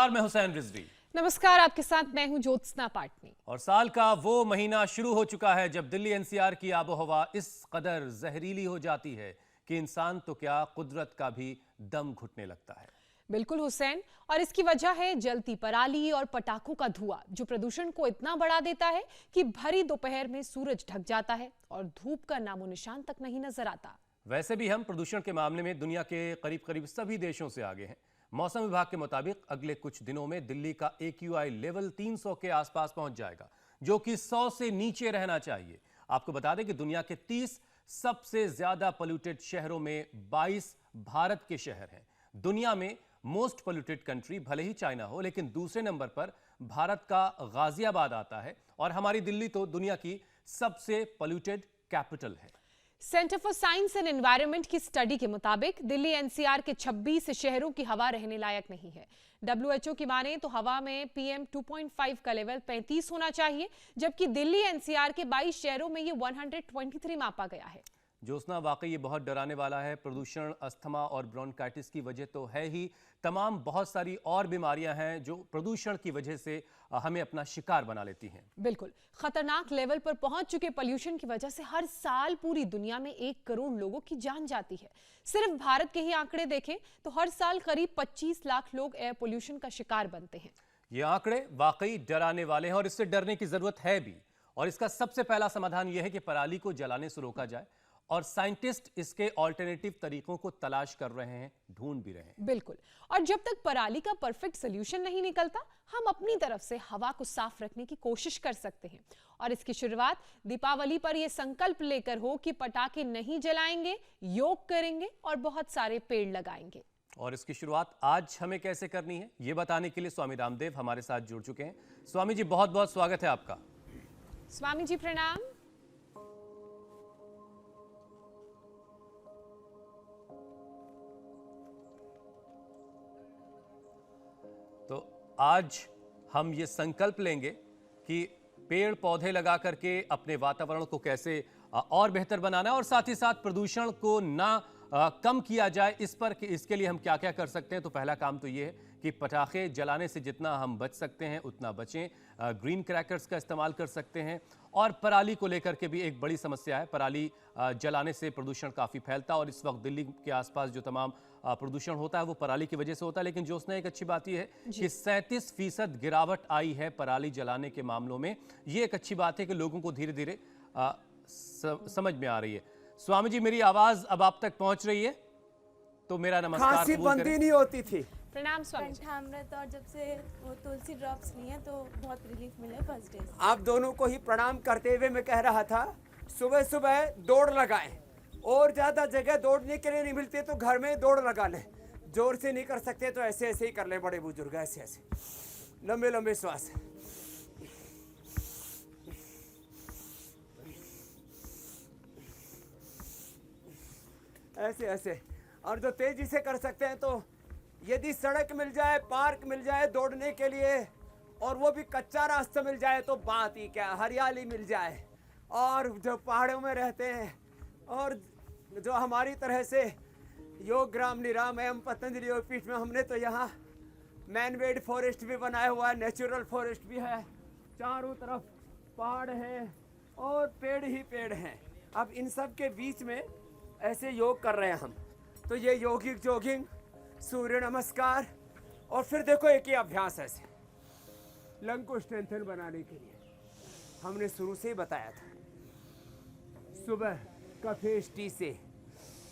नमस्कार, मैं हुसैन रिजवी। नमस्कार, आपके साथ मैं हूं ज्योत्सना पाटनी। और साल का वो महीना शुरू हो चुका है जब दिल्ली एनसीआर की आबोहवा इस कदर जहरीली हो जाती है कि इंसान तो क्या, कुदरत का भी दम घुटने लगता है। बिल्कुल हुसैन, और इसकी वजह है जलती पराली और पटाखों का धुआं, जो प्रदूषण को इतना बढ़ा देता है कि भरी दोपहर में सूरज ढक जाता है और धूप का नामो निशान तक नहीं नजर आता। वैसे भी हम प्रदूषण के मामले में दुनिया के करीब करीब सभी देशों से आगे हैं। मौसम विभाग के मुताबिक अगले कुछ दिनों में दिल्ली का AQI लेवल 300 के आसपास पहुंच जाएगा, जो कि 100 से नीचे रहना चाहिए। आपको बता दें कि दुनिया के 30 सबसे ज्यादा पोल्यूटेड शहरों में 22 भारत के शहर हैं। दुनिया में मोस्ट पोल्यूटेड कंट्री भले ही चाइना हो, लेकिन दूसरे नंबर पर भारत का गाजियाबाद आता है और हमारी दिल्ली तो दुनिया की सबसे पोल्यूटेड कैपिटल है। Centre for science and environment की स्टडी के मुताबिक दिल्ली एनसीआर के 26 शहरों की हवा रहने लायक नहीं है। WHO की माने तो हवा में PM 2.5 का लेवल 35 होना चाहिए, जबकि दिल्ली एनसीआर के 22 शहरों में ये 123 मापा गया है। ज्योत्सना, वाकई ये बहुत डराने वाला है। प्रदूषण, अस्थमा और ब्रोंकाइटिस की वजह तो है ही, तमाम बहुत सारी और बीमारियां हैं जो प्रदूषण की वजह से हमें अपना शिकार बना लेती हैं। बिल्कुल, खतरनाक लेवल पर पहुंच चुके पोल्यूशन की वजह से हर साल पूरी दुनिया में 1 करोड़ लोगों की जान जाती है। सिर्फ भारत के ही आंकड़े देखें तो हर साल करीब 25 लाख लोग एयर पोल्यूशन का शिकार बनते हैं। ये आंकड़े वाकई डराने वाले हैं और इससे डरने की जरूरत है भी। और इसका सबसे पहला समाधान यह है कि पराली को जलाने से रोका जाए, और साइंटिस्ट इसके ऑल्टरनेटिव तरीकों को तलाश कर रहे हैं, ढूंढ भी रहे हैं। बिल्कुल, और जब तक पराली का परफेक्ट सोल्यूशन नहीं निकलता, हम अपनी तरफ से हवा को साफ रखने की कोशिश कर सकते हैं। और इसकी शुरुआत दीपावली पर यह संकल्प लेकर हो कि पटाखे नहीं जलाएंगे, योग करेंगे और बहुत सारे पेड़ लगाएंगे। और इसकी शुरुआत आज हमें कैसे करनी है, ये बताने के लिए स्वामी रामदेव हमारे साथ जुड़ चुके हैं। स्वामी जी, बहुत बहुत स्वागत है आपका। स्वामी जी प्रणाम। तो आज हम ये संकल्प लेंगे कि पेड़ पौधे लगा करके अपने वातावरण को कैसे और बेहतर बनाना है, और साथ ही साथ प्रदूषण को ना कम किया जाए, इस पर कि इसके लिए हम क्या क्या कर सकते हैं। तो पहला काम तो ये है कि पटाखे जलाने से जितना हम बच सकते हैं उतना बचें। ग्रीन क्रैकर्स का इस्तेमाल कर सकते हैं। और पराली को लेकर के भी एक बड़ी समस्या है। पराली जलाने से प्रदूषण काफ़ी फैलता है और इस वक्त दिल्ली के आसपास जो तमाम प्रदूषण होता है वो पराली की वजह से होता है। लेकिन जो उसने एक अच्छी बात यह है कि 37% गिरावट आई है पराली जलाने के मामलों में। ये एक अच्छी बात है कि लोगों को धीरे धीरे समझ में आ रही है। स्वामी जी, मेरी आवाज अब आप तक पहुंच रही है? तो मेरा नमस्कार खांसी बंदी नहीं होती थी। प्रणाम स्वामी जी। अमृत, और जब से वो तुलसी ड्रॉप्स लिए तो बहुत रिलीफ मिला फर्स्ट डे। आप दोनों को ही प्रणाम करते हुए मैं कह रहा था, सुबह सुबह दौड़ लगाएं, और ज्यादा जगह दौड़ने के लिए नहीं मिलती तो घर में दौड़ लगा लें। जोर से नहीं कर सकते तो ऐसे ऐसे ही कर लें, बड़े बुजुर्ग ऐसे ऐसे लंबे लंबे श्वास। ऐसे ऐसे। और जो तेजी से कर सकते हैं तो यदि सड़क मिल जाए, पार्क मिल जाए दौड़ने के लिए, और वो भी कच्चा रास्ता मिल जाए तो बात ही क्या, हरियाली मिल जाए। और जो पहाड़ों में रहते हैं और जो हमारी तरह से योग ग्राम निराम एवं पतंजलि योगपीठ में, हमने तो यहाँ मैन मेड फॉरेस्ट भी बनाया हुआ है, नेचुरल फॉरेस्ट भी है, चारों तरफ पहाड़ हैं और पेड़ ही पेड़ हैं। अब इन सब के बीच में ऐसे योग कर रहे हैं हम। तो ये योगिक जॉगिंग, सूर्य नमस्कार, और फिर देखो एक ही अभ्यास ऐसे लंग को स्ट्रेंथन बनाने के लिए हमने शुरू से ही बताया था। सुबह कफेस टी से,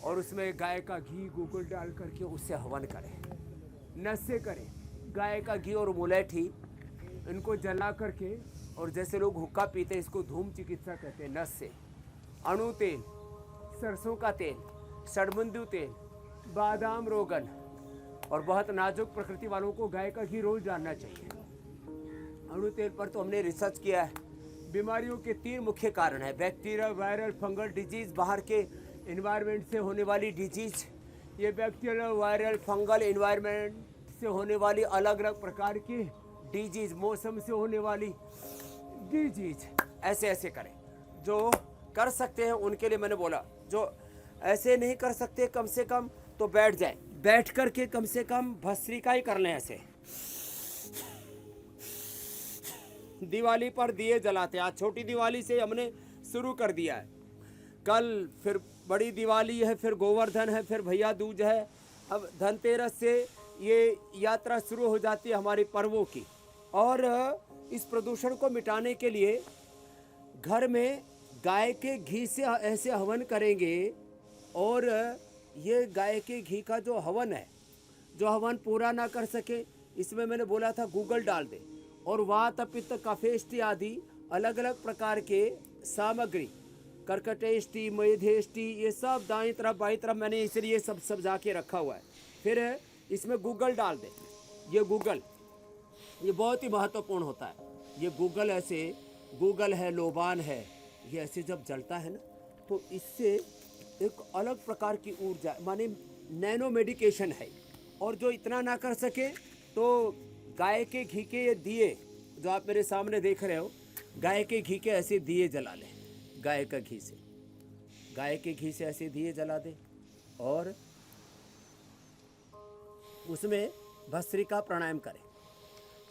और उसमें गाय का घी गुगल डाल करके उससे हवन करें, नस से करें। गाय का घी और मुलेठी इनको जला करके, और जैसे लोग हुक्का पीते इसको धूम चिकित्सा कहते हैं, नस से। अणु तेल, सरसों का तेल, सड़बुंदू तेल, बादाम रोगन, और बहुत नाजुक प्रकृति वालों को गाय का घी रोज डालना चाहिए। अणु तेल पर तो हमने रिसर्च किया है। बीमारियों के 3 मुख्य कारण है: बैक्टीरिया, वायरल, फंगल डिजीज, बाहर के एनवायरनमेंट से होने वाली डिजीज। ये बैक्टीरियल, वायरल, फंगल एनवायरनमेंट से होने वाली अलग अलग प्रकार की डिजीज, मौसम से होने वाली डिजीज, ऐसे ऐसे करें। जो कर सकते हैं उनके लिए मैंने बोला, जो ऐसे नहीं कर सकते कम से कम तो बैठ जाए, बैठ करके कम से कम भस्त्रिका ही कर लें ऐसे। दिवाली पर दिए जलाते हैं। आज छोटी दिवाली से हमने शुरू कर दिया है। कल फिर बड़ी दिवाली है, फिर गोवर्धन है, फिर भैया दूज है। अब धनतेरस से ये यात्रा शुरू हो जाती है हमारी पर्वों की। और इस प्रदूषण को मिटाने के लिए घर में गाय के घी से ऐसे हवन करेंगे। और ये गाय के घी का जो हवन है, जो हवन पूरा ना कर सके, इसमें मैंने बोला था गूगल डाल दे। और वात पित्त कफेष्टि आदि अलग अलग प्रकार के सामग्री, कर्कटेष्टि, मेधेष्टि, ये सब दाईं तरफ बाईं तरफ मैंने इसलिए सब सजा के रखा हुआ है। फिर इसमें गूगल डाल दे। ये गूगल, ये बहुत ही महत्वपूर्ण होता है। ये गूगल ऐसे, गूगल है, लोबान है, ये ऐसे जब जलता है ना, तो इससे एक अलग प्रकार की ऊर्जा, माने नैनो मेडिकेशन है। और जो इतना ना कर सके तो गाय के घी के ये दिए जो आप मेरे सामने देख रहे हो, गाय के घी के ऐसे दिए जला ले। गाय के घी से ऐसे दिए जला दे। और उसमें भस्त्रिका प्राणायाम करें।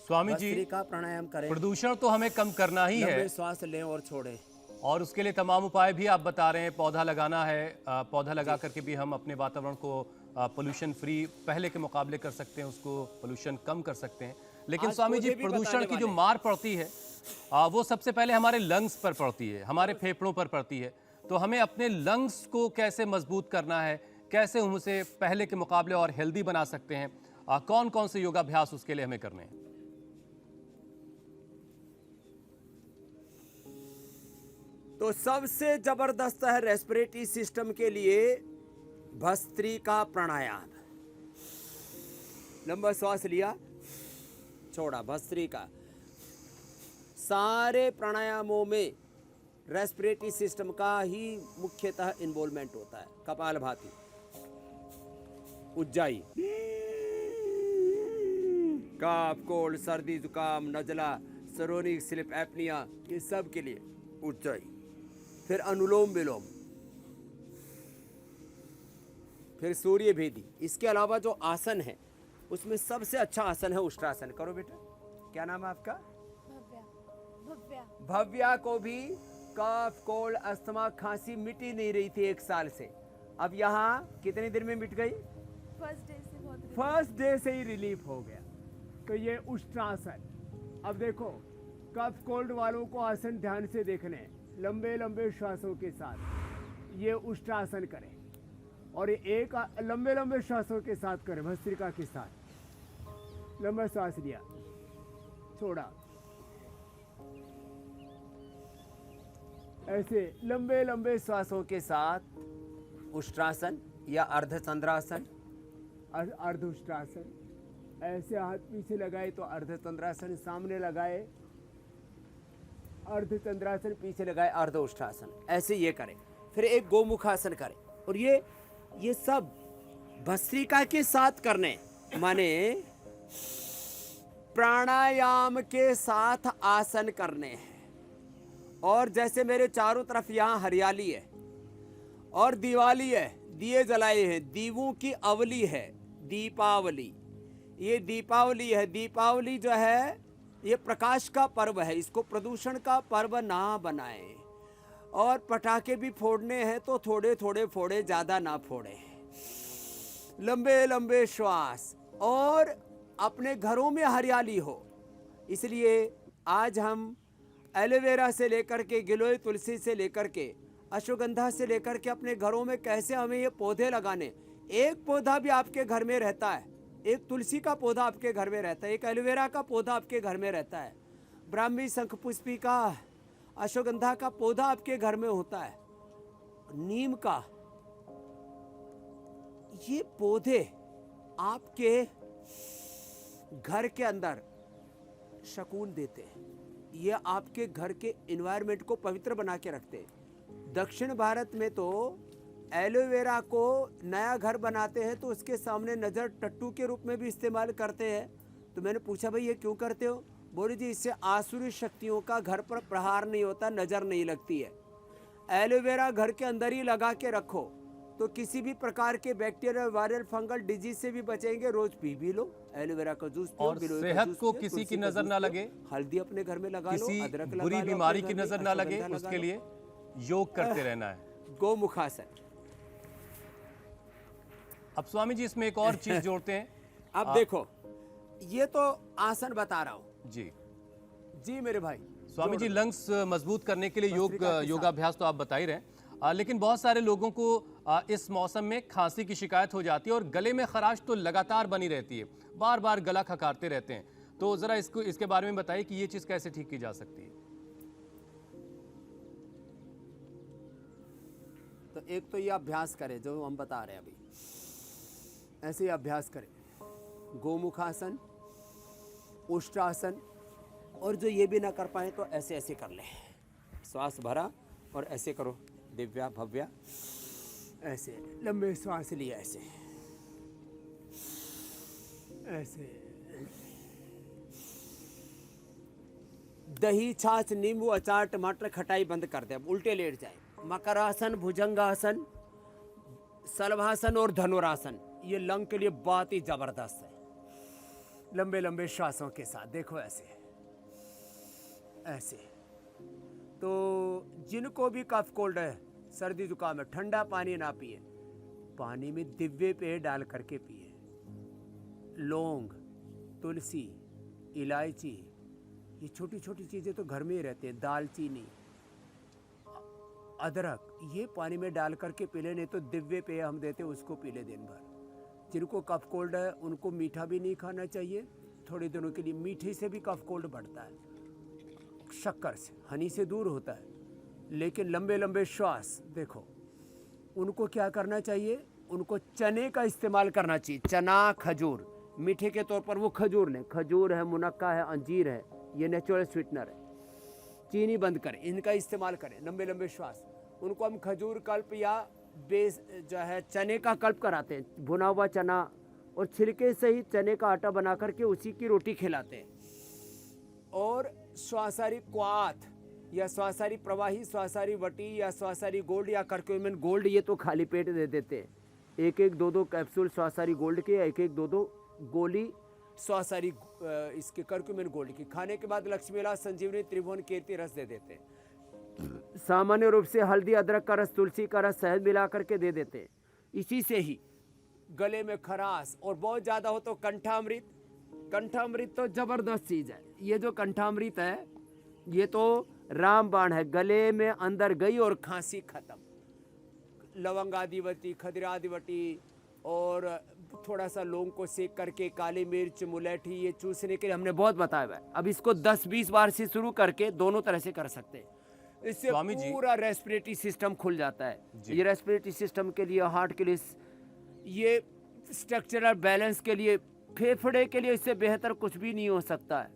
स्वामी जी, भस्त्रिका प्राणायाम करें। प्रदूषण तो हमें कम करना ही है, लंबे श्वास लें और छोड़ें। और उसके लिए तमाम उपाय भी आप बता रहे हैं। पौधा लगाना है, पौधा लगा करके भी हम अपने वातावरण को पोल्यूशन फ्री पहले के मुकाबले कर सकते हैं, उसको पोल्यूशन कम कर सकते हैं। लेकिन आज स्वामी जी, पौधे भी प्रदूषण बताने की जो वाले मार पड़ती है वो सबसे पहले हमारे लंग्स पर पड़ती है, हमारे फेफड़ों पर पड़ती है। तो हमें अपने लंग्स को कैसे मजबूत करना है, कैसे हम उसे पहले के मुकाबले और हेल्दी बना सकते हैं, कौन कौन से योगाभ्यास उसके लिए हमें करने हैं? तो सबसे जबरदस्त है रेस्पिरेटरी सिस्टम के लिए भस्त्रिका प्राणायाम। लंबा श्वास लिया, छोड़ा, भस्त्रिका। सारे प्राणायामों में रेस्पिरेटरी सिस्टम का ही मुख्यतः इन्वॉल्वमेंट होता है। कपालभाति, उज्जाई, काफ, कोल्ड, सर्दी, जुकाम, नजला, सरोनिक स्लिप एपनिया, ये सब के लिए उज्जाई। फिर अनुलोम विलोम, फिर सूर्य भेदी। इसके अलावा जो आसन है उसमें सबसे अच्छा आसन है उष्ट्रासन। करो बेटा, क्या नाम है आपका? भव्या। भव्या को भी कफ, कोल्ड, अस्थमा, खांसी मिट ही नहीं रही थी 1 साल से। अब यहाँ कितने दिन में मिट गई? फर्स्ट डे से ही रिलीफ हो गया। तो ये उष्ट्रासन। अब देखो, कफ कोल्ड वालों को आसन ध्यान से देखने हैं। लंबे लंबे श्वासों के साथ ये उष्ट्रासन करें। और एक लंबे लंबे श्वासों के साथ करें, भस्त्रिका के साथ। लंबा श्वास लिया, छोड़ा, ऐसे लंबे लंबे श्वासों के साथ उष्ट्रासन या अर्धचंद्रासन, अर्धउष्ट्रासन। ऐसे हाथ पीछे लगाए तो अर्धचंद्रासन, सामने लगाए अर्धचंद्रासन, पीछे लगाए अर्धउष्ट्रासन। ऐसे ये करें। फिर एक गोमुखासन करें। और ये सब भस्त्रिका के साथ करने, माने प्राणायाम के साथ आसन करने हैं। और जैसे मेरे चारों तरफ यहाँ हरियाली है और दिवाली है, दिए जलाए हैं, दीवों की अवली है, दीपावली। ये दीपावली है। दीपावली जो है ये प्रकाश का पर्व है, इसको प्रदूषण का पर्व ना बनाएं। और पटाखे भी फोड़ने हैं तो थोड़े थोड़े फोड़े, ज़्यादा ना फोड़े। लंबे लंबे श्वास, और अपने घरों में हरियाली हो। इसलिए आज हम एलोवेरा से लेकर के, गिलोय तुलसी से लेकर के, अश्वगंधा से लेकर के अपने घरों में कैसे हमें ये पौधे लगाने। एक पौधा भी आपके घर में रहता है, एक तुलसी का पौधा आपके घर में रहता है, एक एलोवेरा का पौधा आपके घर में रहता है, ब्राह्मी शंखपुष्पी का, अश्वगंधा का पौधा आपके घर में होता है, नीम का। ये पौधे आपके घर के अंदर सुकून देते हैं। ये आपके घर के एनवायरनमेंट को पवित्र बना के रखते हैं। दक्षिण भारत में तो एलोवेरा को नया घर बनाते हैं तो उसके सामने नज़र टट्टू के रूप में भी इस्तेमाल करते हैं। तो मैंने पूछा, भाई ये क्यों करते हो? बोले जी, इससे आसुरी शक्तियों का घर पर प्रहार नहीं होता, नज़र नहीं लगती है। एलोवेरा घर के अंदर ही लगा के रखो तो किसी भी प्रकार के बैक्टीरियल वायरल फंगल डिजीज से भी बचेंगे। रोज पी भी लो, एलोवेरा का जूस पियो, और गिलोय का सेहत जूस को पियो, किसी तुलसी की का नजर जूस ना पियो, लगे, हल्दी अपने घर में लगा लो, किसी अदरक लगा बुरी लो, बीमारी अपने की घर में नजर ना लगे, अश्वगंधा लगा उसके लो। लिए योग करते रहना है। गोमुखासन। अब स्वामी जी इसमें एक और चीज जोड़ते हैं। अब देखो, ये तो आसन बता रहा हूँ जी जी मेरे भाई। स्वामी जी, लंग्स मजबूत करने के लिए भस्त्रिका के साथ। योगाभ्यास तो आप बता ही रहे हैं, लेकिन बहुत सारे लोगों को इस मौसम में खांसी की शिकायत हो जाती है और गले में खराश तो लगातार बनी रहती है, बार बार गला खकारते रहते हैं। तो जरा इसके बारे में बताइए कि ये चीज कैसे ठीक की जा सकती है। तो एक तो ये अभ्यास करें जो हम बता रहे हैं अभी, ऐसे ही अभ्यास करें। गोमुखासन, उष्ट्रासन, और जो ये भी ना कर पाए तो ऐसे ऐसे कर ले। श्वास भरा और ऐसे करो, दिव्या भव्या, ऐसे लंबे श्वास लिया, ऐसे ऐसे। दही, छाछ, नींबू, अचार, टमाटर, खटाई बंद कर दे। अब उल्टे लेट जाए। मकरासन, भुजंगासन, सलभासन और धनुरासन, ये लंग के लिए बहुत ही जबरदस्त है। लंबे लंबे श्वासों के साथ देखो, ऐसे ऐसे। तो जिनको भी कफ कोल्ड है, सर्दी जुकाम है, ठंडा पानी ना पिए, पानी में दिव्य पेय डाल करके पिए। लौंग, तुलसी, इलायची, ये छोटी छोटी चीज़ें तो घर में ही रहती हैं। दालचीनी, अदरक, ये पानी में डाल करके पी ले। नहीं तो दिव्य पेय हम देते, उसको पी ले दिन भर। जिनको कफ कोल्ड है उनको मीठा भी नहीं खाना चाहिए थोड़े दिनों के लिए। मीठे से भी कफ कोल्ड बढ़ता है, शक्कर से, हनी से दूर होता है। लेकिन लंबे लंबे श्वास देखो, उनको क्या करना चाहिए, उनको चने का इस्तेमाल करना चाहिए। चना, खजूर, मीठे के तौर पर वो खजूर लें। खजूर है, मुनक्का है, अंजीर है, ये नेचुरल स्वीटनर है। चीनी बंद करें, इनका इस्तेमाल करें। लंबे लंबे श्वास, उनको हम खजूर कल्प या बेस जो है चने का कल्प कराते हैं। भुना हुआ चना और छिलके से ही चने का आटा बना करके उसी की रोटी खिलाते हैं। और श्वासारी क्वाथ या श्वासारी प्रवाही, श्वासारी वटी या श्वासारी गोल्ड या कर्क्यूमिन गोल्ड, ये तो खाली पेट दे देते हैं। एक एक दो दो कैप्सूल श्वासारी गोल्ड के, एक एक दो दो गोली श्वासारी इसके कर्क्यूमिन गोल्ड की। खाने के बाद लक्ष्मीला, संजीवनी, त्रिभुवन, कीर्ति रस दे देते हैं। सामान्य रूप से हल्दी, अदरक का रस, तुलसी का रस, शहद मिला करके दे देते हैं। इसी से ही गले में खराश और बहुत ज़्यादा हो तो कंठामृत। कंठामृत तो जबरदस्त चीज़ है। ये जो कंठामृत है, ये तो रामबाण है। गले में अंदर गई और खांसी खत्म। लवंगादिवटी, खदिरादिवटी और थोड़ा सा लौंग को सेक करके, काली मिर्च, मुलैठी, ये चूसने के लिए हमने बहुत बताया है। अब इसको 10-20 बार से शुरू करके दोनों तरह से कर सकते हैं। इससे पूरा रेस्पिरेटरी सिस्टम खुल जाता है। ये रेस्पिरेटरी सिस्टम के लिए, हार्ट के लिए, ये स्ट्रक्चरल बैलेंस के लिए, फेफड़े के लिए इससे बेहतर कुछ भी नहीं हो सकता है।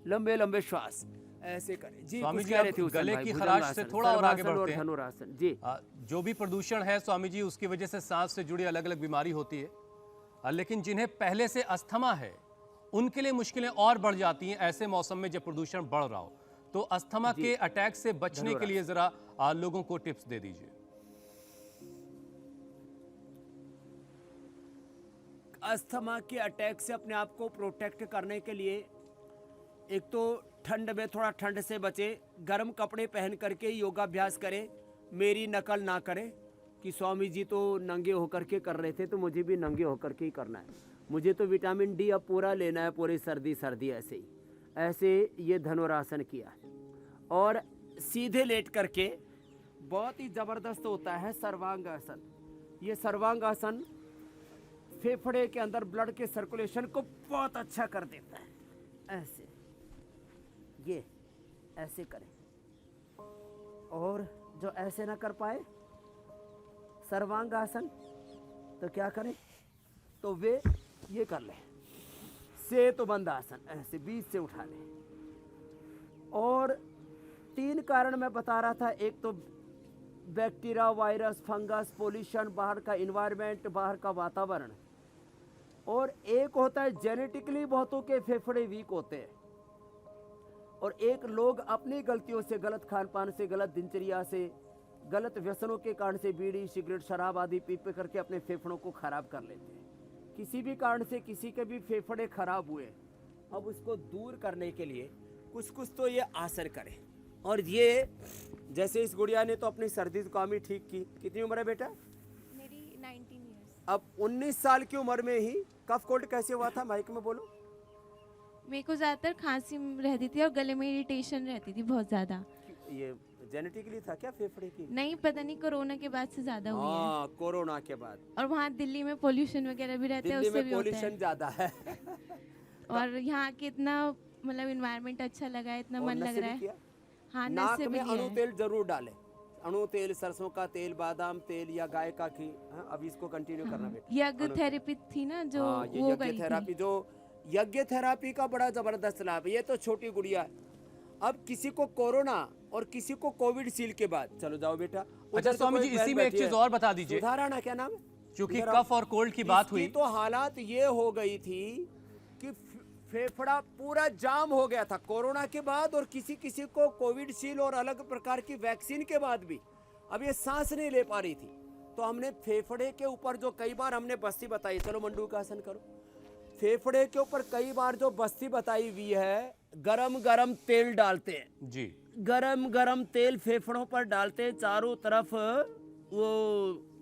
लंबे लंबे श्वास ऐसे करें जी। स्वामी जी, अब गले की खराश से थोड़ा और आगे बढ़ते हैं। धनुरासन जी। जो भी प्रदूषण है स्वामी जी, उसकी वजह से सांस से जुड़ी अलग अलग बीमारी होती है, लेकिन जिन्हें पहले से अस्थमा है उनके लिए मुश्किलें और बढ़ जाती हैं ऐसे मौसम में जब प्रदूषण बढ़ रहा हो। तो अस्थमा के अटैक से बचने के लिए जरा लोगों को टिप्स दे दीजिए। अस्थमा के अटैक से अपने आप को प्रोटेक्ट करने के लिए एक तो ठंड में थोड़ा ठंड से बचे, गर्म कपड़े पहन करके योगाभ्यास करें। मेरी नकल ना करें कि स्वामी जी तो नंगे होकर के कर रहे थे तो मुझे भी नंगे होकर के ही करना है। मुझे तो विटामिन डी अब पूरा लेना है, पूरी सर्दी ऐसे ही। ऐसे ये धनुरासन किया और सीधे लेट करके बहुत ही ज़बरदस्त होता है सर्वांगासन। ये सर्वांगासन फेफड़े के अंदर ब्लड के सर्कुलेशन को बहुत अच्छा कर देता है। ऐसे ये ऐसे करें। और जो ऐसे ना कर पाए सर्वांगासन तो क्या करें, तो वे ये कर ले, से तो बंद आसन, ऐसे बीच से उठा ले। और 3 कारण मैं बता रहा था। एक तो बैक्टीरिया, वायरस, फंगस, पोल्यूशन, बाहर का इन्वायरमेंट, बाहर का वातावरण। और एक होता है जेनेटिकली बहुतों के फेफड़े वीक होते हैं। और एक लोग अपनी गलतियों से, गलत खान पान से, गलत दिनचर्या से, गलत व्यसनों के कारण से बीड़ी सिगरेट शराब आदि पी पी करके अपने फेफड़ों को खराब कर लेते हैं। किसी भी कारण से किसी के भी फेफड़े खराब हुए, अब उसको दूर करने के लिए कुछ कुछ तो ये आसन करें। और ये जैसे इस गुड़िया ने तो अपनी सर्दी जुकाम ही ठीक की। कितनी उम्र है बेटा? मेरी 19 ईयर्स। अब 19 साल की उम्र में ही कफ कोल्ड कैसे हुआ था? माइक में बोलो। मेरे को ज़्यादातर खांसी रहती थी और गले में इरिटेशन रहती थी बहुत ज़्यादा। ये जेनेटिकली था क्या फेफड़े की? नहीं, पता नहीं, कोरोना के बाद से ज़्यादा हुई है। हाँ, कोरोना के बाद। और वहाँ दिल्ली में पोल्यूशन वगैरह भी रहता है, दिल्ली उससे में भी होता है। पोल्यूशन ज्यादा है। और यहाँ के इतना मतलब इन्वायरमेंट अच्छा लगा है, इतना और मन लग नशे रहा भी है। किया? हाँ, नाक नशे भी में लिया अणु है। तेल जरूर डालें। अणु तेल, सरसों का तेल, बादाम तेल या गाय का घी। हाँ, अब इसको कंटिन्यू करना बेटा। यज्ञ अणु- थेरेपी थी ना जो, हाँ, ये वो यज्ञ गई थेरापी, थी। जो यज्ञ थेरापी का बड़ा जबरदस्त लाभ है। ये तो छोटी गुड़िया है। अब किसी को कोरोना और किसी को कोविड सील के बाद, चलो जाओ बेटा। अच्छा उधर तो स्वामी कोई जी, बहन इसी में एक बैठी चीज है। और बता दीजिए, सुधाराना क्या नाम है? क्योंकि इधर आओ। कफ और कोल्ड की बात इसकी हुई। तो हालात ये हो गई थी कि फेफड़ा पूरा जाम हो गया था कोरोना के बाद, और किसी किसी को कोविड सील और अलग प्रकार की वैक्सीन के बाद भी अब ये सांस नहीं ले पा रही थी। तो हमने फेफड़े के ऊपर जो कई बार हमने बस्ती बताई, चलो मंडू का आसन करो। फेफड़े के ऊपर कई बार जो बस्ती बताई हुई है, गरम गरम तेल डालते हैं जी, गरम गरम तेल फेफड़ों पर डालते हैं, चारों तरफ वो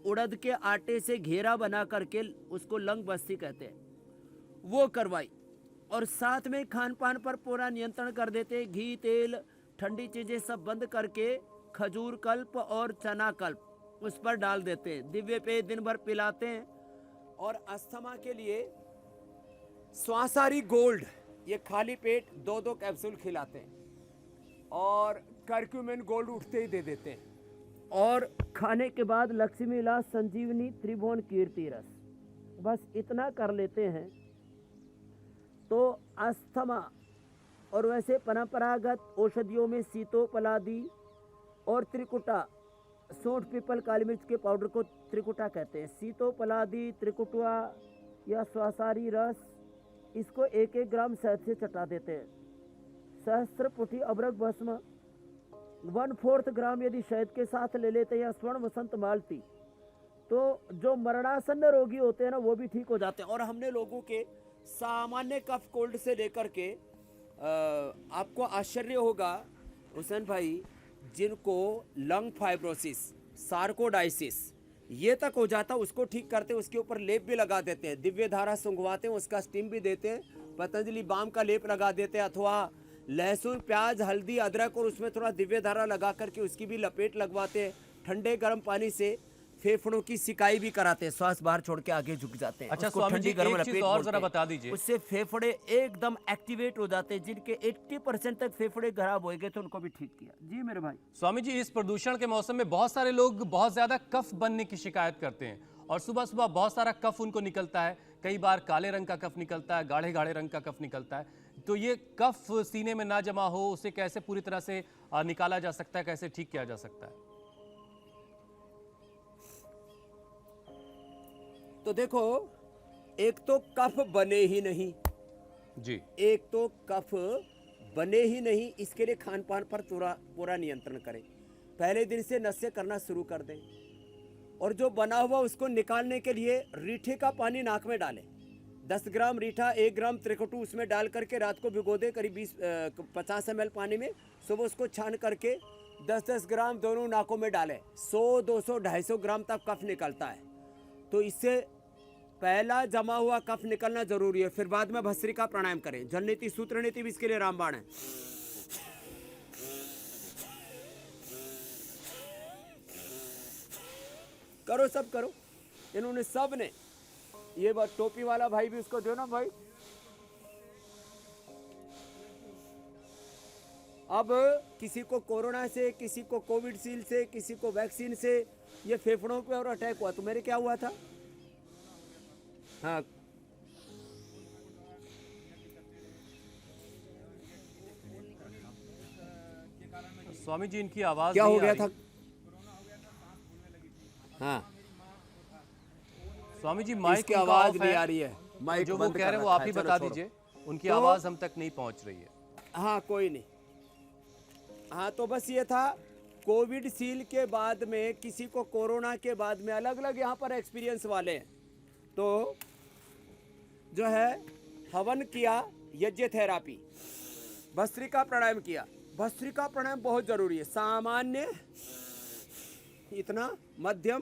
उड़द के आटे से घेरा बना करके, उसको लंग बस्ती कहते हैं, वो करवाई। और साथ में खान पान पर पूरा नियंत्रण कर देते। घी तेल ठंडी चीजें सब बंद करके खजूर कल्प और चना कल्प उस पर डाल देते हैं। दिव्य पेय दिन भर पिलाते हैं। और अस्थमा के लिए स्वासारी गोल्ड, ये खाली पेट 2-2 कैप्सूल खिलाते हैं। और कर्क्यूमिन गोल्ड उठते ही दे देते हैं। और खाने के बाद लक्ष्मी इलाज संजीवनी त्रिभुवन कीर्ति रस, बस इतना कर लेते हैं तो अस्थमा। और वैसे परंपरागत औषधियों में सीतोपलादी और त्रिकुटा, सोंठ पीपल काली मिर्च के पाउडर को त्रिकुटा कहते हैं। सीतोपलादी, त्रिकुटा या स्वासारी रस, इसको 1-1 ग्राम शहद से चटा देते हैं। सहस्त्रपुटी अबरक भस्म 1/4 ग्राम यदि शहद के साथ ले लेते हैं, या स्वर्ण वसंत मालती, तो जो मरणासन्न रोगी होते हैं ना, वो भी ठीक हो जाते हैं। और हमने लोगों के सामान्य कफ कोल्ड से लेकर के आपको आश्चर्य होगा हुसैन भाई, जिनको लंग फाइब्रोसिस, सार्कोडाइसिस ये तक हो जाता, उसको ठीक करते हैं। उसके ऊपर लेप भी लगा देते हैं, दिव्य धारा सुंघवाते हैं, उसका स्टीम भी देते हैं, पतंजलि बाम का लेप लगा देते हैं, अथवा लहसुन प्याज हल्दी अदरक और उसमें थोड़ा दिव्य धारा लगा करके उसकी भी लपेट लगवाते हैं। ठंडे गर्म पानी से फेफड़ों की सिकाई भी कराते हैं, श्वास बाहर छोड़ के आगे झुक जाते हैं। अच्छा उसको स्वामी ठंडी जी, गर्म एक चीज लपेट और बोलते जरा हैं। बता दीजिए। उससे फेफड़े एकदम एक्टिवेट हो जाते हैं। जिनके 80% तक फेफड़े खराब हो गए थे, उनको भी ठीक किया। जी मेरे भाई। स्वामी जी, इस प्रदूषण के मौसम में बहुत सारे लोग बहुत ज्यादा कफ बनने की शिकायत करते हैं, और सुबह सुबह बहुत सारा कफ उनको निकलता है। कई बार काले रंग का कफ निकलता है, गाढ़े गाढ़े रंग का कफ निकलता है। तो ये कफ सीने में ना जमा हो, उसे कैसे पूरी तरह से निकाला जा सकता है, कैसे ठीक किया जा सकता है? तो देखो, एक तो कफ बने ही नहीं जी, एक तो कफ बने ही नहीं, इसके लिए खान पान पर पूरा नियंत्रण करें। पहले दिन से नशे करना शुरू कर दें। और जो बना हुआ उसको निकालने के लिए रीठे का पानी नाक में डालें। 10 ग्राम रीठा, 1 ग्राम त्रिकुटू उसमें डाल करके रात को भिगो दें, करीब 50 ml पानी में। सुबह उसको छान करके 10-10 ग्राम दोनों नाकों में डालें। 100, 200, 250 ग्राम तक कफ निकलता है। तो इससे पहला जमा हुआ कफ निकलना जरूरी है। फिर बाद में भस्त्रिका प्राणायाम करें। जल नीति सूत्र नीति भी इसके लिए रामबाण है। करो, सब करो। इन्होंने सब ने, ये बात टोपी वाला भाई भी उसको दो ना भाई। अब किसी को कोरोना से, किसी को कोविड सील से, किसी को वैक्सीन से ये फेफड़ों पे और अटैक हुआ। तो मेरे क्या हुआ था? हाँ, स्वामी जी इनकी आवाज क्या नहीं हो आ गया रही। था? हाँ, स्वामी जी माइक इसकी उनका आवाज ऑफ नहीं है। आ रही है। माइक जो वो बंद कह कर रहे हैं वो रखा आप है। ही चलो बता छोड़ो। दीजिए, उनकी तो- आवाज हम तक नहीं पहुंच रही है। हाँ, कोई नहीं। हाँ, तो बस ये था, कोविड सील के बाद में, किसी को कोरोना के बाद में, अलग अलग यहाँ पर एक्सपीरियंस वाले हैं। तो जो है हवन किया, यज्ञ थेरापी, भस्त्रिका प्राणायाम किया। भस्त्रिका प्राणायाम बहुत जरूरी है। सामान्य, इतना, मध्यम,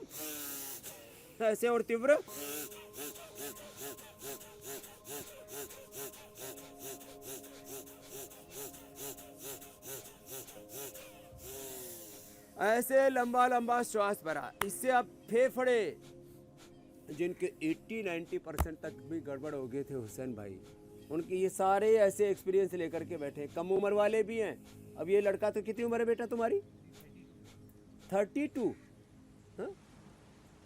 ऐसे और तीव्र। ऐसे लंबा लंबा श्वास भरा। इससे अब फेफड़े, जिनके 80-90% तक भी गड़बड़ हो गए थे हुसैन भाई, उनके ये सारे ऐसे एक्सपीरियंस लेकर के बैठे। कम उम्र वाले भी हैं। अब ये लड़का, तो कितनी उम्र है बेटा तुम्हारी? 32। हाँ?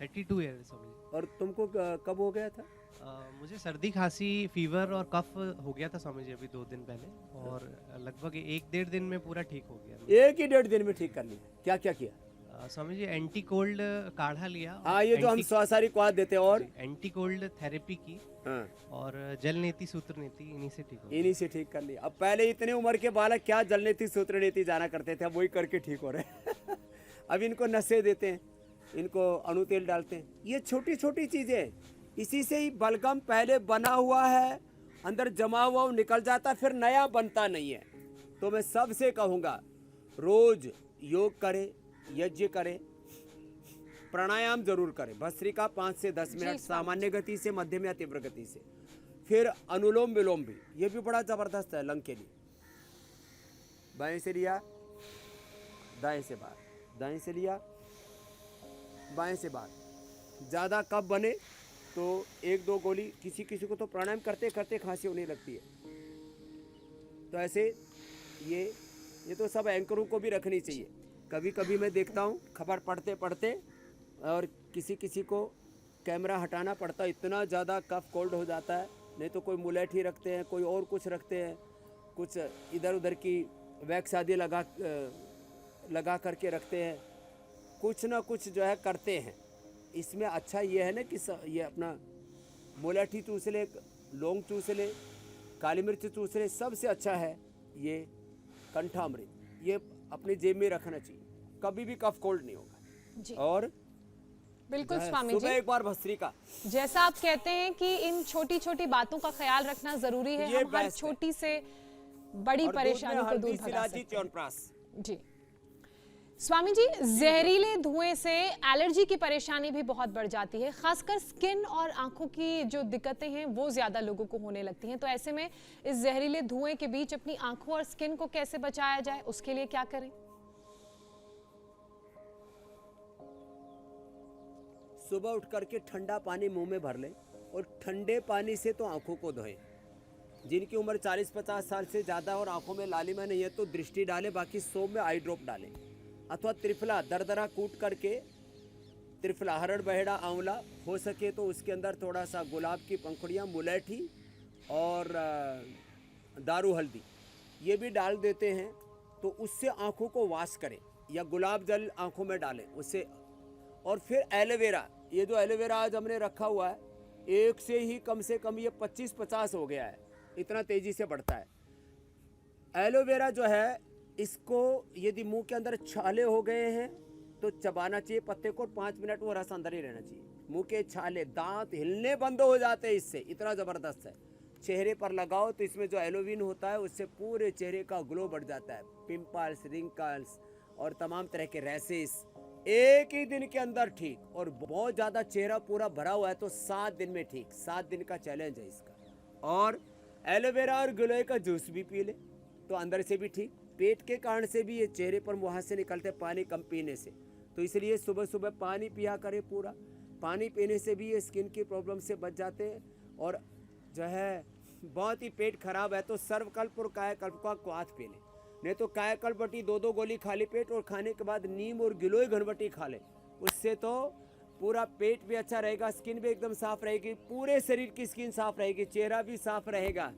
32 ईयर स्वामी और तुमको कब हो गया था? मुझे सर्दी खांसी फीवर और कफ हो गया था स्वामी जी अभी 2 दिन पहले, और लगभग 1-1.5 दिन में पूरा ठीक हो गया। 1 ही 1.5 दिन में ठीक कर लिया? क्या क्या किया? स्वामी जी एंटी कोल्ड काढ़ा लिया। हाँ, ये जो हम स्वासारी क्वाद देते हैं, और एंटी कोल्ड थेरेपी की। हाँ, और जल नीति सूत्र नीति, इन्हीं से ठीक हो गया। इन्हीं से ठीक कर लिया। अब पहले इतने उम्र के बालक क्या जल नीति सूत्र नीति जाना करते थे, अब वही करके ठीक हो रहे हैं। अब इनको नशे देते हैं, इनको अणु तेल डालते हैं। ये छोटी छोटी चीजें, इसी से ही बलगम पहले बना हुआ है, अंदर जमा हुआ वो निकल जाता, फिर नया बनता नहीं है। तो मैं सबसे कहूँगा, रोज योग करें, यज्ञ करें, प्राणायाम जरूर करें। भस्त्रिका 5 से 10 मिनट सामान्य गति से, मध्यम या तीव्र गति से। फिर अनुलोम विलोम भी, ये भी बड़ा जबरदस्त है लंग के लिए। बाएं से लिया, दाएं से बाहर, दाएं से लिया, बाएं से बाहर। ज़्यादा कफ बने तो 1-2 गोली, किसी किसी को तो प्राणायाम करते करते खांसी होने लगती है। तो ऐसे ये तो सब एंकरों को भी रखनी चाहिए। कभी कभी मैं देखता हूँ खबर पढ़ते पढ़ते, और किसी किसी को कैमरा हटाना पड़ता है, इतना ज़्यादा कफ कोल्ड हो जाता है। नहीं तो कोई मुलेठी रखते हैं, कोई और कुछ रखते हैं, कुछ इधर उधर की वैक्स आदि लगा करके रखते हैं, कुछ ना कुछ जो है करते हैं। इसमें अच्छा ये है ना कि ये अपना मुलेठी चूस ले, लौंग चूस ले, काली मिर्च चूस ले, सबसे अच्छा है ये कंठामृत। ये अपनी जेब में रखना चाहिए, कभी भी कफ कोल्ड नहीं होगा। जी। और बिल्कुल स्वामी सुबह जी, एक बार भस्त्रिका। जैसा आप कहते हैं कि इन छोटी छोटी बातों का ख्याल रखना जरूरी है, ये हम हर बेस्ट है। छोटी से बड़ी और दूध में परेशानी को हल्दी, दूर भगा सिलाजी, सकते हैं। च्यवनप्राश। जी स्वामी जी, जहरीले धुएं से एलर्जी की परेशानी भी बहुत बढ़ जाती है, खासकर स्किन और आंखों की जो दिक्कतें हैं वो ज्यादा लोगों को होने लगती हैं। तो ऐसे में इस जहरीले धुएं के बीच अपनी आंखों और स्किन को कैसे बचाया जाए, उसके लिए क्या करें? सुबह उठ करके ठंडा पानी मुंह में भर लें, और ठंडे पानी से तो आंखों को धोएं। जिनकी उम्र 40-50 साल से ज़्यादा और आंखों में लालिमा नहीं है तो दृष्टि डालें, बाकी सोम में आई ड्रॉप डालें। अथवा त्रिफला दरदरा कूट करके, त्रिफला हरड़ बहेड़ा आंवला हो सके तो उसके अंदर थोड़ा सा गुलाब की पंखुड़ियाँ, मुलेठी और दारू हल्दी, ये भी डाल देते हैं। तो उससे आंखों को वाश करें, या गुलाब जल आंखों में डालें उससे। और फिर एलोवेरा, ये जो एलोवेरा आज हमने रखा हुआ है, एक से ही कम से कम ये 25-50 हो गया है, इतना तेजी से बढ़ता है। एलोवेरा जो है, इसको यदि मुंह के अंदर छाले हो गए हैं तो चबाना चाहिए पत्ते को, 5 मिनट वो रस अंदर ही रहना चाहिए। मुंह के छाले, दांत हिलने बंद हो जाते हैं इससे, इतना ज़बरदस्त है। चेहरे पर लगाओ तो इसमें जो एलोविन होता है उससे पूरे चेहरे का ग्लो बढ़ जाता है। पिंपल्स, रिंकल्स और तमाम तरह के रैसेस एक ही दिन के अंदर ठीक। और बहुत ज़्यादा चेहरा पूरा भरा हुआ है तो 7 दिन में ठीक। 7 दिन का चैलेंज है इसका। और एलोवेरा और गिलोय का जूस भी पी ले तो अंदर से भी ठीक। पेट के कारण से भी ये चेहरे पर मुहासे से निकलते पानी कम पीने से, तो इसलिए सुबह सुबह पानी पिया करें पूरा। पानी पीने से भी ये स्किन की प्रॉब्लम से बच जाते हैं। और जो है बहुत ही पेट खराब है तो सर्वकल्प और कायाकल्प का क्वाथ पी लें, नहीं तो कायाकल्प बटी 2-2 गोली खाली पेट, और खाने के बाद नीम और गिलोय घनबटी खा लें। उससे तो पूरा पेट भी अच्छा रहेगा, स्किन भी एकदम साफ रहेगी, पूरे शरीर की स्किन साफ रहेगी, चेहरा भी साफ रहेगा,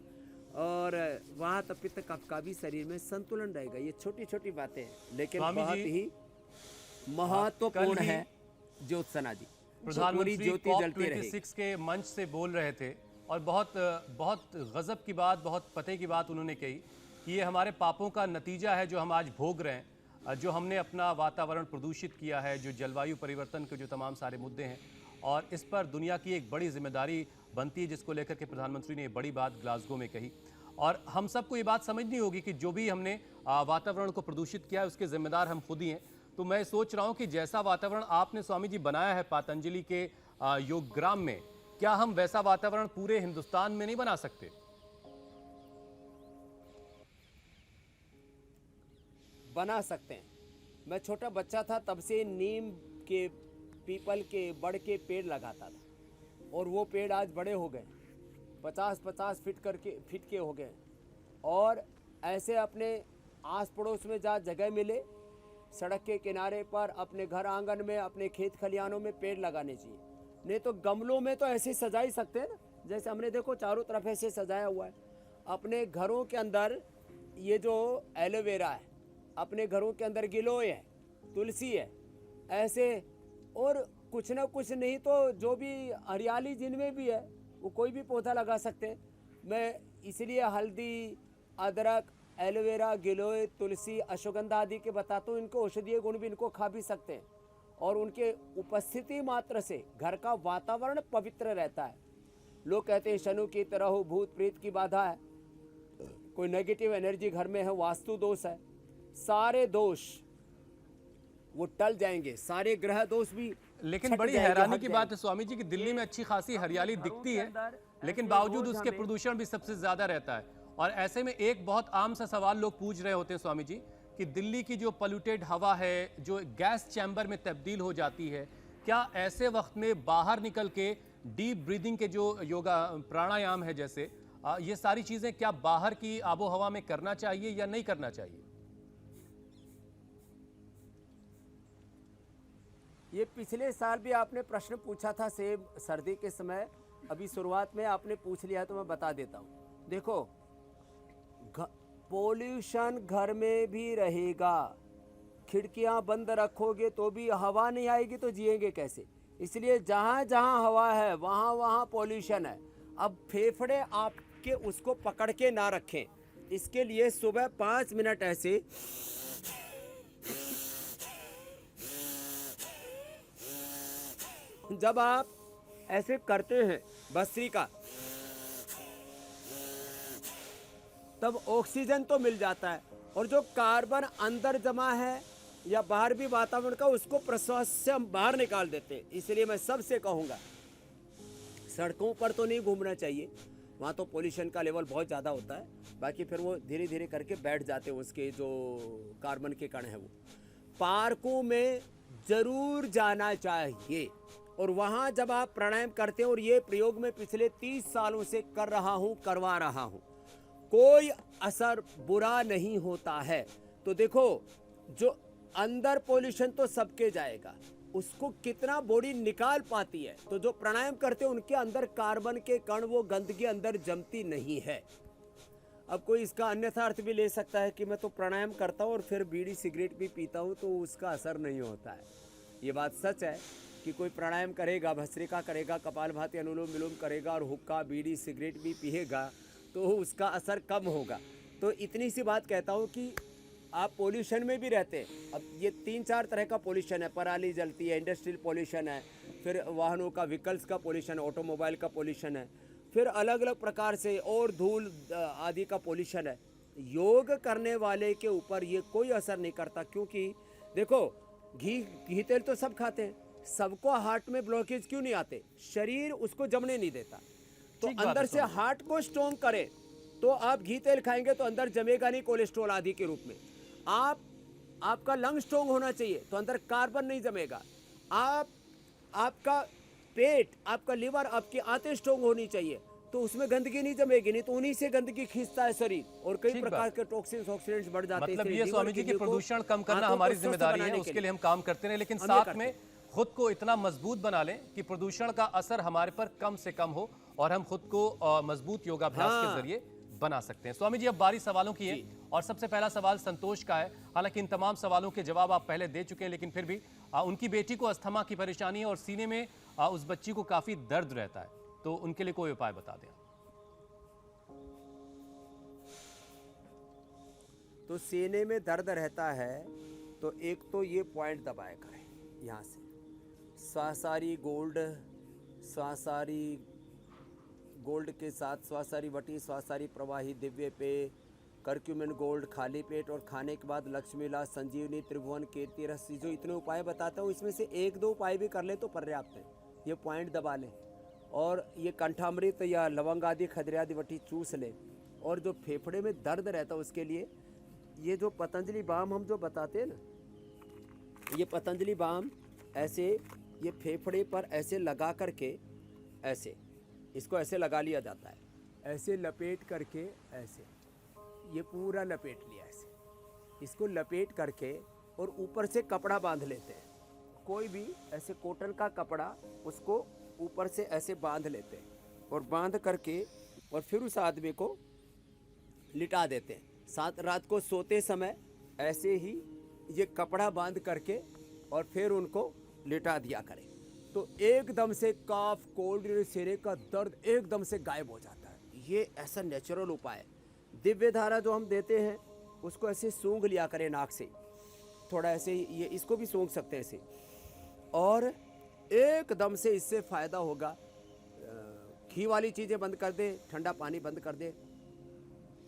और वहाँ तो पित्त कफ का भी शरीर में संतुलन रहेगा। ये छोटी छोटी बातें हैं लेकिन बहुत ही महत्वपूर्ण है। ज्योत्सना जी, प्रधानमंत्री ज्योति जलती रहेगी। COP26 के मंच से बोल रहे थे और बहुत गजब की बात, बहुत पते की बात उन्होंने कही कि ये हमारे पापों का नतीजा है जो हम आज भोग रहे हैं। जो हमने अपना वातावरण प्रदूषित किया है, जो जलवायु परिवर्तन के जो तमाम सारे मुद्दे हैं, और इस पर दुनिया की एक बड़ी जिम्मेदारी बनती है, जिसको लेकर के प्रधानमंत्री ने ये बड़ी बात ग्लासगो में कही। और हम सबको ये बात समझनी होगी कि जो भी हमने वातावरण को प्रदूषित किया है, उसके जिम्मेदार हम खुद ही हैं। तो मैं सोच रहा हूँ कि जैसा वातावरण आपने स्वामी जी बनाया है पतंजलि के योगग्राम में, क्या हम वैसा वातावरण पूरे हिंदुस्तान में नहीं बना सकते? बना सकते हैं। मैं छोटा बच्चा था तब से नीम के, पीपल के, बड़ के पेड़ लगाता था, और वो पेड़ आज बड़े हो गए, 50-50 फीट के हो गए। और ऐसे अपने आस पड़ोस में जहाँ जगह मिले, सड़क के किनारे पर, अपने घर आंगन में, अपने खेत खलिहानों में पेड़ लगाने चाहिए। नहीं तो गमलों में तो ऐसे सजा ही सकते हैं ना, जैसे हमने देखो चारों तरफ ऐसे सजाया हुआ है। अपने घरों के अंदर ये जो एलोवेरा है, अपने घरों के अंदर गिलोय है, तुलसी है, ऐसे, और कुछ ना कुछ नहीं तो जो भी हरियाली जिनमें भी है वो कोई भी पौधा लगा सकते हैं। मैं इसलिए हल्दी, अदरक, एलोवेरा, गिलोय, तुलसी, अश्वगंधा आदि के बताता हूँ। इनको औषधीय गुण भी, इनको खा भी सकते हैं, और उनके उपस्थिति मात्र से घर का वातावरण पवित्र रहता है। लोग कहते हैं शनु की तरह हो, भूत प्रेत की बाधा है, कोई नेगेटिव एनर्जी घर में है, वास्तु दोष है। सारे दोष वो टल जाएंगे, सारे ग्रह दोष भी। लेकिन बड़ी हैरानी की बात है स्वामी जी कि दिल्ली में अच्छी खासी हरियाली दिखती है, लेकिन बावजूद उसके प्रदूषण भी सबसे ज्यादा रहता है। और ऐसे में एक बहुत आम सा सवाल लोग पूछ रहे होते हैं स्वामी जी कि दिल्ली की जो पोल्यूटेड हवा है, जो गैस चैम्बर में तब्दील हो जाती है, क्या ऐसे वक्त में बाहर निकल के डीप ब्रीदिंग के जो योगा प्राणायाम है जैसे ये सारी चीजें क्या बाहर की आबो हवा में करना चाहिए या नहीं करना चाहिए? ये पिछले साल भी आपने प्रश्न पूछा था सेब सर्दी के समय, अभी शुरुआत में आपने पूछ लिया तो मैं बता देता हूँ। देखो, पोल्यूशन घर में भी रहेगा, खिड़कियाँ बंद रखोगे तो भी हवा नहीं आएगी तो जिएंगे कैसे? इसलिए जहाँ जहाँ हवा है वहाँ वहाँ पोल्यूशन है। अब फेफड़े आपके उसको पकड़ के ना रखें, इसके लिए सुबह 5 मिनट ऐसे जब आप ऐसे करते हैं भस्त्रिका, तब ऑक्सीजन तो मिल जाता है, और जो कार्बन अंदर जमा है या बाहर भी वातावरण का, उसको प्रश्वास से हम बाहर निकाल देते हैं। इसलिए मैं सबसे कहूँगा, सड़कों पर तो नहीं घूमना चाहिए, वहाँ तो पोल्यूशन का लेवल बहुत ज़्यादा होता है। बाकी फिर वो धीरे धीरे करके बैठ जाते हैं, उसके जो कार्बन के कण हैं वो। पार्कों में ज़रूर जाना चाहिए, और वहाँ जब आप प्राणायाम करते हैं, और ये प्रयोग मैं पिछले 30 सालों से कर रहा हूँ, करवा रहा हूँ, कोई असर बुरा नहीं होता है। तो देखो, जो अंदर पोल्यूशन तो सबके जाएगा, उसको कितना बॉडी निकाल पाती है। तो जो प्राणायाम करते हैं उनके अंदर कार्बन के कण, वो गंदगी अंदर जमती नहीं है। अब कोई इसका अन्यथा अर्थ भी ले सकता है कि मैं तो प्राणायाम करता हूँ और फिर बीड़ी सिगरेट भी पीता हूँ तो उसका असर नहीं होता है। ये बात सच है कि कोई प्राणायाम करेगा, भस्त्रिका करेगा, कपालभाति, अनुलोम विलोम करेगा और हुक्का, बीड़ी, सिगरेट भी पिएगा तो उसका असर कम होगा। तो इतनी सी बात कहता हूँ कि आप पोल्यूशन में भी रहते हैं। अब ये 3-4 तरह का पोल्यूशन है, पराली जलती है, इंडस्ट्रियल पोल्यूशन है, फिर वाहनों का, व्हीकल्स का पोल्यूशन है, ऑटोमोबाइल का पोल्यूशन है, फिर अलग अलग प्रकार से और धूल आदि का पोल्यूशन है। योग करने वाले के ऊपर ये कोई असर नहीं करता, क्योंकि देखो घी तेल तो सब खाते हैं, सबको हार्ट में ब्लॉकेज क्यों नहीं आते? शरीर उसको जमने नहीं देता। तो अंदर से हार्ट को स्ट्रॉन्ग करे तो आप घी तेल खाएंगे तो अंदर जमेगा नहीं कोलेस्ट्रॉल आदि के रूप में। आपका लंग स्ट्रॉन्ग होना चाहिए तो अंदर कार्बन नहीं जमेगा। आपका पेट, आपका लिवर, आपकी आंतें स्ट्रॉन्ग होनी चाहिए तो उसमें गंदगी नहीं जमेगी, नहीं तो उन्हीं से गंदगी खींचता है शरीर और कई प्रकार के टॉक्सिन्स, ऑक्सीडेंट्स बढ़ जाते हैं। मतलब ये स्वामी जी की प्रदूषण कम करना हमारी जिम्मेदारी है, उसके लिए हम काम करते रहे, लेकिन साथ में खुद को इतना मजबूत बना लें कि प्रदूषण का असर हमारे पर कम से कम हो और हम खुद को मजबूत योगाभ्यास के जरिए बना सकते हैं। स्वामी जी, अब बारी सवालों की है और सबसे पहला सवाल संतोष का है। हालांकि इन तमाम सवालों के जवाब आप पहले दे चुके हैं, लेकिन फिर भी उनकी बेटी को अस्थमा की परेशानी है और सीने में उस बच्ची को काफी दर्द रहता है, तो उनके लिए कोई उपाय बता दें। तो सीने में दर्द रहता है तो एक तो ये पॉइंट दबाया करें यहाँ से, स्वासारी गोल्ड, स्वासारी गोल्ड के साथ स्वासारी वटी, स्वासारी प्रवाही, दिव्य पे, करक्यूमिन गोल्ड, खाली पेट और खाने के बाद लक्ष्मी लाज, संजीवनी, त्रिभुवन, कीर्ति रस, जो इतने उपाय बताता हूँ इसमें से एक दो उपाय भी कर ले तो पर्याप्त है। ये पॉइंट दबा लें और ये कंठामृत या लवंग आदि, खदरे आदि वटी चूस लें। और जो फेफड़े में दर्द रहता है उसके लिए ये जो पतंजलि बाम हम जो बताते हैं ना, ये पतंजलि बाम ऐसे ये फेफड़े पर ऐसे लगा करके, ऐसे इसको ऐसे लगा लिया जाता है, ऐसे लपेट करके, ऐसे ये पूरा लपेट लिया ऐसे, इसको लपेट करके और ऊपर से कपड़ा बांध लेते हैं, कोई भी ऐसे कॉटन का कपड़ा उसको ऊपर से ऐसे बांध लेते हैं और बांध करके और फिर उस आदमी को लिटा देते हैं। साथ रात को सोते समय ऐसे ही ये कपड़ा बांध करके और फिर उनको लिटा दिया करें तो एकदम से काफ, कोल्ड, सिरे का दर्द एकदम से गायब हो जाता है। ये ऐसा नेचुरल उपाय है। दिव्य धारा जो हम देते हैं उसको ऐसे सूंघ लिया करें नाक से, थोड़ा ऐसे, ये इसको भी सूंघ सकते हैं ऐसे, और एकदम से इससे फ़ायदा होगा। घी वाली चीज़ें बंद कर दें, ठंडा पानी बंद कर दें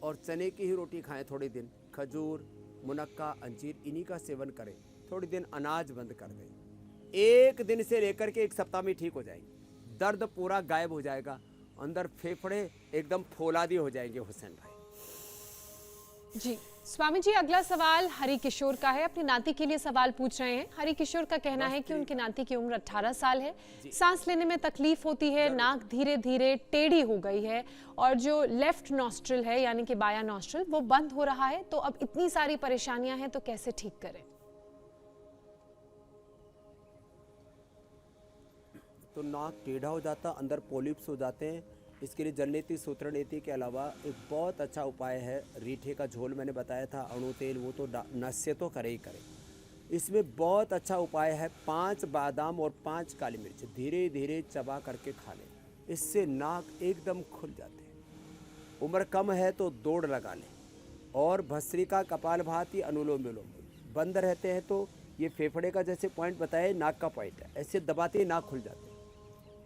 और चने की ही रोटी खाएं थोड़े दिन, खजूर, मुनक्का, अंजीर इन्हीं का सेवन करें, थोड़े दिन अनाज बंद कर दें। एक दिन से लेकर के एक सप्ताह में ठीक हो जाएंगे, दर्द पूरा गायब हो जाएगा, अंदर फेफड़े एकदम फौलादी हो जाएंगे। हुसैन भाई जी, स्वामी जी अगला सवाल हरि किशोर का है, अपनी नाती के लिए सवाल पूछ रहे हैं। हरि किशोर का कहना है कि उनकी नाती की उम्र 18 साल है, सांस लेने में तकलीफ होती है, नाक धीरे धीरे टेढ़ी हो गई है और जो लेफ्ट नॉस्ट्रिल है यानी कि बायां नॉस्ट्रिल वो बंद हो रहा है। तो अब इतनी सारी परेशानियां हैं तो कैसे ठीक करें? तो नाक टेढ़ा हो जाता, अंदर पोलिप्स हो जाते हैं। इसके लिए जलनेती सूत्रनेती के अलावा एक बहुत अच्छा उपाय है, रीठे का झोल मैंने बताया था, अणु तेल, वो तो नस्य तो करे ही करे। इसमें बहुत अच्छा उपाय है, 5 बादाम और 5 काली मिर्च धीरे धीरे चबा करके खा लें, इससे नाक एकदम खुल जाते हैं। उम्र कम है तो दौड़ लगा लें और भस्त्रिका, कपालभाति, अनुलोम विलोम बंद रहते हैं तो ये फेफड़े का जैसे पॉइंट बताया नाक का पॉइंट है, ऐसे दबाते ही नाक खुल जाते हैं,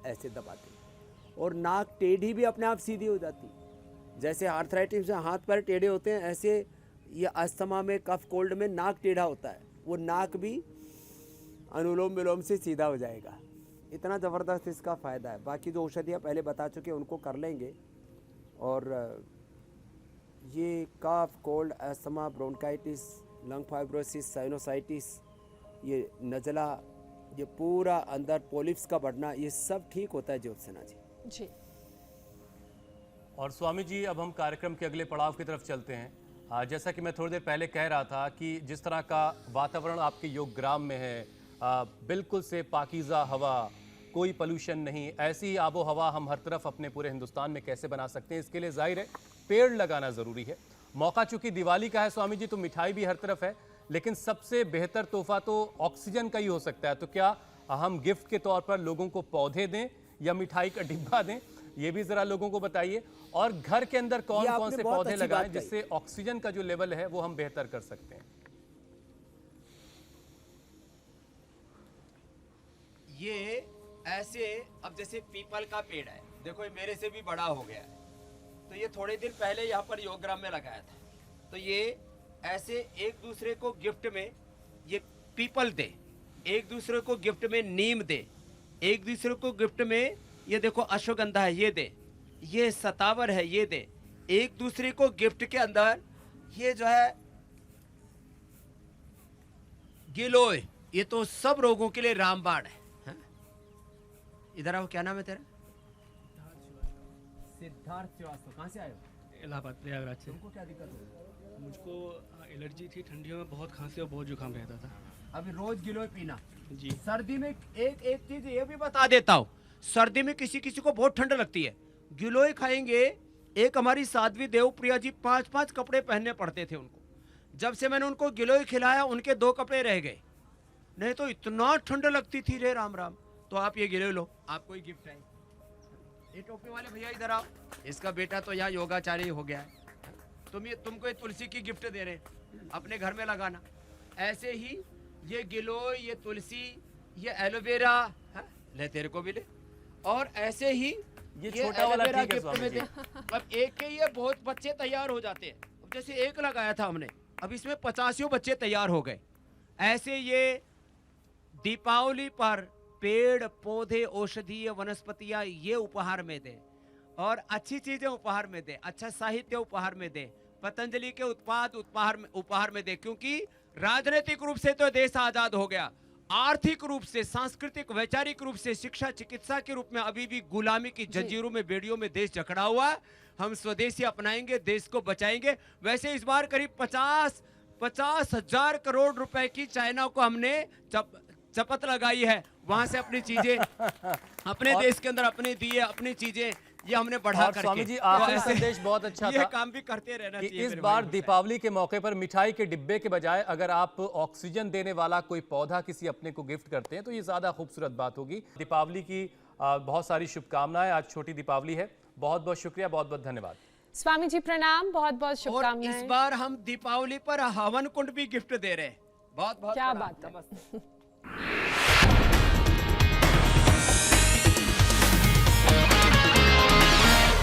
ऐसे दबाते और नाक टेढ़ी भी अपने आप सीधी हो जाती। जैसे आर्थराइटिस से हाथ पैर टेढ़े होते हैं ऐसे ये अस्थमा में, कफ कोल्ड में नाक टेढ़ा होता है, वो नाक भी अनुलोम विलोम से सीधा हो जाएगा। इतना ज़बरदस्त इसका फ़ायदा है। बाकी जो औषधियाँ पहले बता चुके उनको कर लेंगे और ये cough cold, asthma, bronchitis, lung fibrosis, sinusitis, ये नज़ला, ये पूरा अंदर पोलिप्स का बढ़ना, ये सब ठीक होता है ज्योत्सना जी। और स्वामी जी अब हम कार्यक्रम के अगले पड़ाव की तरफ चलते हैं। जैसा कि मैं थोड़ी देर पहले कह रहा था कि जिस तरह का वातावरण आपके योगग्राम में है, बिल्कुल से पाकीज़ा हवा, कोई पोल्यूशन नहीं, ऐसी आबो हवा हम हर तरफ अपने पूरे हिंदुस्तान में कैसे बना सकते हैं? इसके लिए जाहिर है पेड़ लगाना ज़रूरी है। मौका चूंकि दिवाली का है स्वामी जी, तो मिठाई भी हर तरफ है, लेकिन सबसे बेहतर तोहफा तो ऑक्सीजन का ही हो सकता है। तो क्या हम गिफ्ट के तौर पर लोगों को पौधे दें या मिठाई का डिब्बा दें, ये भी जरा लोगों को बताइए। और घर के अंदर कौन कौन से पौधे लगाएं जिससे ऑक्सीजन का जो लेवल है वो हम बेहतर कर सकते हैं? ये ऐसे, अब जैसे पीपल का पेड़ है, देखो ये मेरे से भी बड़ा हो गया है, तो ये थोड़े दिन पहले यहाँ पर योगग्राम में लगाया था। तो ये ऐसे एक दूसरे को गिफ्ट में ये पीपल दे, एक दूसरे को गिफ्ट में नीम दे, एक दूसरे को गिफ्ट में ये देखो अश्वगंधा है ये दे, ये सतावर है ये दे, एक दूसरे को गिफ्ट के अंदर ये जो है गिलोय, ये तो सब रोगों के लिए रामबाण है। इधर आओ, क्या नाम है तेरा? सिद्धार्थ श्रीवास्तव। कहाँ से आए हो? इलाहाबाद, प्रयागराज से। तुमको क्या दिक्कत हो? मुझको एलर्जी थी, ठंडियों में बहुत खांसी और बहुत जुकाम रहता था। अभी रोज गिलोय पीना जी। सर्दी में एक चीज ये भी बता देता हूँ, सर्दी में किसी किसी को बहुत ठंड लगती है, गिलोय खाएंगे। एक हमारी साध्वी देवप्रिया जी 5-5 कपड़े पहनने पड़ते थे उनको, जब से मैंने उनको गिलोय खिलाया उनके 2 कपड़े रह गए, नहीं तो इतना ठंड लगती थी रे राम राम। तो आप ये गिलोय लो, आपको ही गिफ्ट है। ये टोपी वाले भैया इधर आओ, इसका बेटा तो यहाँ योगाचार्य हो गया है, तुमको ये तुलसी की गिफ्ट दे रहे हैं, अपने घर में लगाना। ऐसे ही ये गिलोय, ये तुलसी, ये एलोवेरा, हाँ, ले तेरे को भी ले। और ऐसे ही ये छोटा वाला एलोवेरा ठीक है गिफ्ट स्वामी में जी। दे। अब एक के ये बहुत बच्चे तैयार हो जाते हैं। अब जैसे एक लगाया था हमने, अब इसमें 50 बच्चे तैयार हो गए। ऐसे ये दीपावली पर पेड़ पौधे औषधीय वनस्पतियां ये उपहार में दे, और अच्छी चीजें उपहार में दे, अच्छा साहित्य उपहार में दे, पतंजलि के उत्पाद उपहार में दे। क्योंकि राजनीतिक रूप से तो देश आजाद हो गया, आर्थिक रूप से, सांस्कृतिक, वैचारिक रूप से, शिक्षा चिकित्सा के रूप में अभी भी गुलामी की जंजीरों में, बेड़ियों में देश जकड़ा हुआ है। हम स्वदेशी अपनाएंगे, देश को बचाएंगे। वैसे इस बार करीब 50,000 करोड़ रुपए की चाइना को हमने चपत लगाई है। वहां से अपनी चीजें अपने देश के अंदर अपने दिए, अपनी चीजें ये हमने बढ़ा और करके। स्वामी जी तो आखिरी ऐसे संदेश बहुत अच्छा ये था काम भी करते रहना कि चाहिए इस मेरे बार भाई। दीपावली के मौके पर मिठाई के डिब्बे के बजाय अगर आप ऑक्सीजन देने वाला कोई पौधा किसी अपने को गिफ्ट करते हैं तो ये ज्यादा खूबसूरत बात होगी। दीपावली की बहुत सारी शुभकामनाएं। आज छोटी दीपावली है। बहुत बहुत शुक्रिया, बहुत बहुत धन्यवाद। स्वामी जी प्रणाम, बहुत बहुत और इस शुभकामनाएं। बार हम दीपावली पर हवन कुंड भी गिफ्ट दे रहे हैं। बहुत बहुत क्या प्रणाम। बात है। नमस्ते।